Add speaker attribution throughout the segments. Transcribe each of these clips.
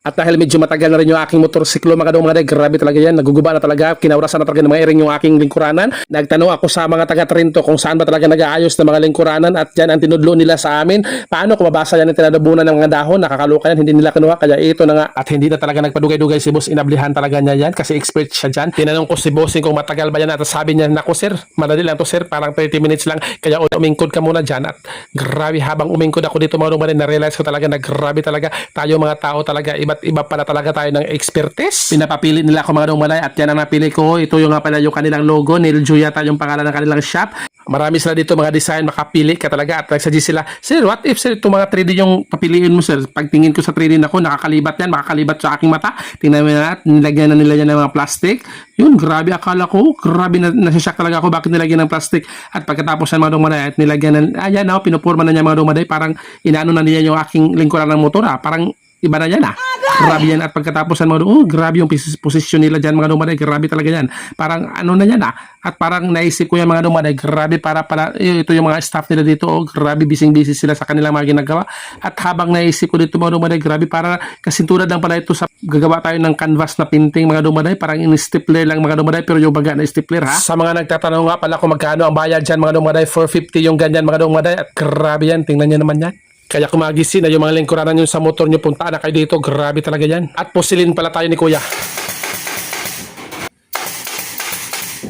Speaker 1: At dahil medyo matagal na rin yung aking motorsiklo mga day, grabe talaga yan. Naguguba na talaga, kinaurasan na talaga ng mga iring yung aking lingkuranan. Nagtanong ako sa mga taga Trinto kung saan ba talaga nag-aayos ng mga lingkuranan at yan ang tinudlo nila sa amin. Paano kung mabasa yan ang tinadabunan ng mga dahon, nakakaluka yan, hindi nila kinuha. Kaya ito na nga, at hindi na talaga nagpadugay-dugay si boss, inablihan talaga niya yan kasi expert siya dyan. Tinanong ko si bossing kung matagal ba yan at sabi niya, naku sir, madali lang to sir, parang 30 minutes lang. Kaya umingkod ka muna dyan at grabe habang umingkod ako dito mga day, na-realize ko talaga na grabe talaga tayo mga tao talaga, iba't iba pala talaga tayo ng expertise. Pinapapili nila ako mga dumalay at yan ang napili ko. Ito yung nga pala yung kanilang logo, Nilju yata yung pangalan ng kanilang shop. Marami sila dito mga design, makapili ka talaga at nagsuggest sila, sir, what if sir, ito mga 3D yung papiliin mo sir? Pagtingin ko sa 3D ako, nakakalibat yan, makakalibat sa aking mata. Tingnan mo na at nilagyan na nila yan ng mga plastic. Yun, grabe akala ko, grabe na nasashock talaga ako bakit nilagyan ng plastic. At pagkatapos ng mga dumaday at nilagyan na, ayan na, pinupurma na niya mga dumaday, parang inaano na niya yung aking lingkuran ng motor parang iba na yan grabe yan at pagkatapos mga grabe yung posisyon nila dyan mga dumaday, grabe talaga yan, parang ano na yan at parang naisip ko yan mga dumaday, grabe para ito yung mga staff nila dito, grabe busy sila sa kanilang mga ginagawa at habang naisip ko dito mga dumaday, grabe para kasintunan lang pala ito sa gagawa tayo ng canvas na painting mga dumaday, parang in-stapler lang mga dumaday, pero yung baga na stapler sa mga nagtatanong nga pala kung magkano ang bayad dyan mga dumaday, 450 yung ganyan mga dumaday at grabe yan, tingnan nyo naman yan. Kaya kung magisin na yung mga lingkuranan nyo sa motor nyo, punta na kayo dito. Grabe talaga yan. At pusilin pala tayo ni Kuya.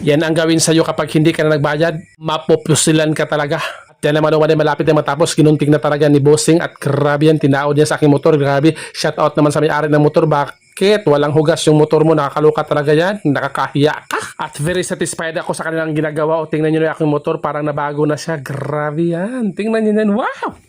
Speaker 1: Yan ang gawin sa'yo kapag hindi ka na nagbayad. Mapupusilan ka talaga. At yan naman naman malapit na matapos. Kinunting na talaga ni Bossing. At grabe yan, tinaod niya sa aking motor. Grabe. Shout out naman sa may-ari ng motor. Bakit? Walang hugas yung motor mo. Nakakaluka talaga yan. Nakakahiya ka. At very satisfied ako sa kanilang ginagawa. O tingnan nyo na aking motor. Parang nabago na siya. Grabe yan. Tingnan nyo yan. Wow!